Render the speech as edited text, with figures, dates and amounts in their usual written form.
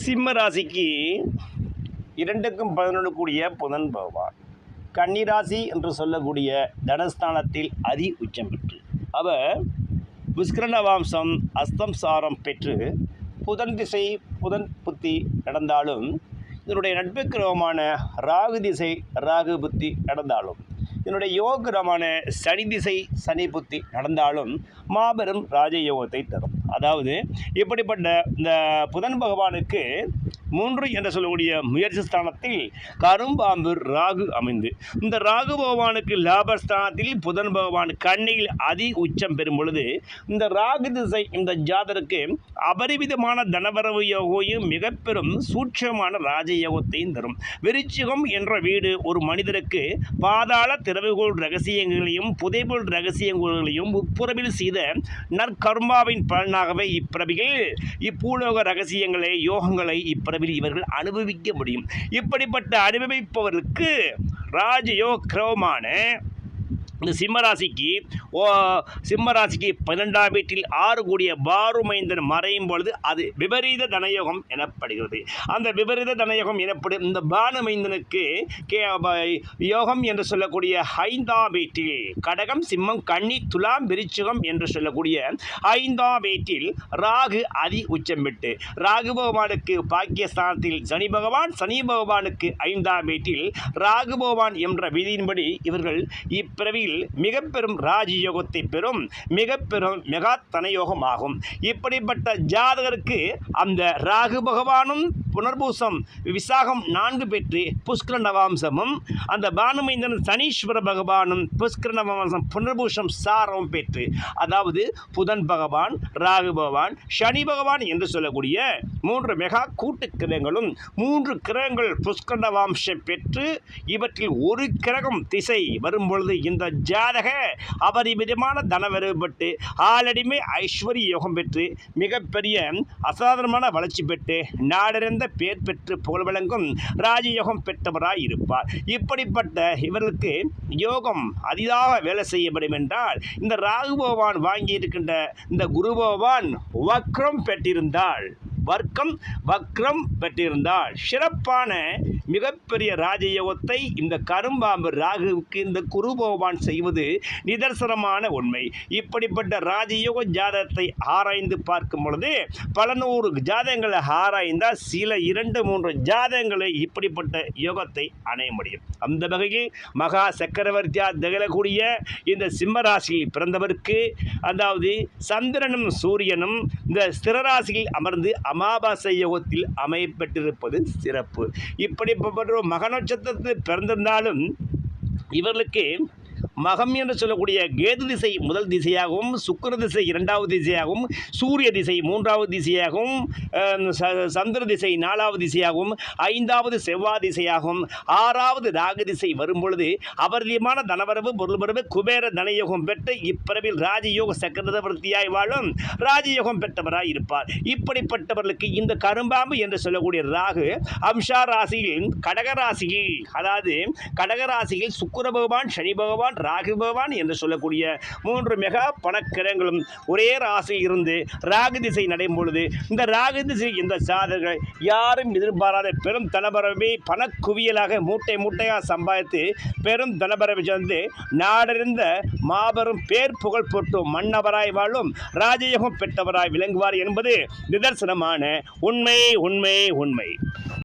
சிம்ம ராசிக்கு 2க்கும் 11 கூடிய புதன் பகவான் கன்னிராசி என்று சொல்லக்கூடிய தனஸ்தானத்தில் அதி உச்சம் பெற்று அவர் புஷ்கரணவாம்சம் அஸ்தம் சாரம் பெற்று புதன் திசை புதன் புத்தி நடந்தாலும் இதனுடைய நட்பு கிரகமான ராகு திசை ராகு புத்தி நடந்தாலும் இதனுடைய யோகரமான சனி திசை சனி புத்தி நடந்தாலும் மாபெரும் ராஜயோகத்தை தரும். அதாவது இப்படிப்பட்ட இந்த புதன் பகவானுக்கு 3 என்று சொல்லக்கூடிய முயற்சி ஸ்தானத்தில் கரும்பாம்பு ராகு அமைந்து இந்த ராகு பகவானுக்கு லாபஸ்தானத்தில் புதன் பகவான் கண்ணியில் அதி உச்சம் பெறும் பொழுது இந்த ராகு திசை இந்த ஜாதருக்கு அபரிவிதமான தனவரவு யோகையும் மிக பெரும் சூட்சமான ராஜயோகத்தையும் தரும். விருச்சிகம் என்ற வீடு ஒரு மனிதருக்கு பாதாள திறவுகோள் ரகசியங்களையும் புதைபோல் ரகசியங்களையும் உட்புறவில் செய்த நற்கர்மாவின் பலனாகவே இப்பிறவிகள் இப்பூலோக ரகசியங்களை யோகங்களை இப்பிறவில் இவர்கள் அனுபவிக்க முடியும். இப்படிப்பட்ட அனுபவிப்பவர்களுக்கு ராஜயோகமான இந்த சிம்மராசிக்கு 12ஆம் வீட்டில் 6 கூடிய பாருமைந்தன் மறையும் பொழுது அது விபரீத தனயோகம் எனப்படுகிறது. அந்த விபரீத தனயோகம் எனப்படும் இந்த பானுமைந்தனுக்கு யோகம் என்று சொல்லக்கூடிய 5ஆம் வீட்டில் கடகம் சிம்மம் கன்னி துலாம் விருச்சிகம் என்று சொல்லக்கூடிய 5ஆம் வீட்டில் ராகு அதி உச்சம் பெற்று ராகு பகவானுக்கு பாக்கியஸ்தானத்தில் சனி பகவானுக்கு 5ஆம் வீட்டில் ராகு பகவான் என்ற விதியின்படி இவர்கள் இப்பிறவியில் மிக பெரும் ராஜயோகத்தை பெறும் மிக பெரும் மெகா தனயோகம் ஆகும். இப்படிப்பட்ட ஜாதகருக்கு அந்த ராகு பகவானும் புனர்பூசம் விசாகம் 4 பெற்று புஷ்கர நவாம்சமும் அந்த பானுமைந்தன் சனீஸ்வர பகவானும் புஷ்கர நவாம்சம் புனர்பூசம் சாரம் பெற்று அதாவது புதன் பகவான் ராகு பகவான் சனி பகவான் என்று சொல்லக்கூடிய 3 மெகா கூட்டு கிரகங்களும் 3 கிரகங்கள் புஷ்கர நவாம்சம் பெற்று இவற்றில் ஒரு கிரகம் திசை வரும்பொழுது இந்த ஜாதக அபரிமிதமான தனவரவுபட்டு ஆலடிமை ஐஸ்வர்ய யோகம் பெற்று மிகப்பெரிய அசாதாரணமான வளர்ச்சி பெற்று நாடறிந்த பேர் பெற்று புகழ் வழங்கும் ராஜயோகம் பெற்றவராய் இருப்பார். இப்படிப்பட்ட இவர்களுக்கு யோகம் அரிதாக வேலை செய்யப்படும் என்றால் இந்த ராகு பகவான் வாங்கி இருக்கின்ற இந்த குரு பகவான் வக்ரம் பெற்றிருந்தால் சிறப்பான மிகப்பெரிய ராஜயோகத்தை இந்த கரும்பாம்பு ராகுவுக்கு இந்த குரு பகவான் செய்வது நிதர்சனமான உண்மை. இப்படிப்பட்ட ராஜயோக ஜாதகத்தை ஆராய்ந்து பார்க்கும் பொழுது பல 100 ஜாதகங்களை ஆராய்ந்தால் சில 2-3 ஜாதகங்களை இப்படிப்பட்ட யோகத்தை அணைய முடியும். அந்த வகையில் மகா சக்கரவர்த்தியாக திகழக்கூடிய இந்த சிம்ம ராசியில் பிறந்தவருக்கு அதாவது சந்திரனும் சூரியனும் இந்த ஸ்திரராசியில் அமர்ந்து அமாவாசை யோகத்தில் அமையப்பட்டிருப்பது சிறப்பு. இப்படிப்பட்ட மக நட்சத்திரத்தில் பிறந்திருந்தாலும் இவர்களுக்கு மகம் என்று சொல்லக்கூடிய கேது திசை முதல் திசையாகவும் சுக்கிர திசை 2வது திசையாகவும் சூரிய திசை 3வது திசையாகவும் சந்திர திசை 4வது திசையாகவும் 5வது செவ்வாய் திசையாகவும் 6வது ராகு திசை வரும்பொழுது அபரிதமான தனவரவு பொருள்வரவு குபேர தனயோகம் பெற்று இப்பிறவில் ராஜயோக சக்கரவர்த்தியாய் வாழும் ராஜயோகம் பெற்றவராய் இருப்பார். இப்படிப்பட்டவர்களுக்கு இந்த கரும்பாம்பு என்று சொல்லக்கூடிய ராகு அம்சா ராசியில் கடகராசியில் அதாவது கடகராசியில் சுக்கிர பகவான் சனி பகவான் ராகு பகவான் என்று சொல்லக்கூடிய 3 மெகா பணக்கிரகங்களும் ஒரே ராசியில் இருந்து ராகு திசை நடையும் பொழுது இந்த ராகு திசை இந்த சாதகர்கள் யாரும் எதிர்பாராத பெரும் தனபரவை பணக்குவியலாக மூட்டையாக சம்பாதித்து பெரும் தனபரவை சேர்ந்து நாடறிந்த மாபெரும் பேர் புகழ் போட்டு மன்னவராய் வாழும் ராஜயோகம் பெற்றவராய் விளங்குவார் என்பது நிதர்சனமான உண்மை.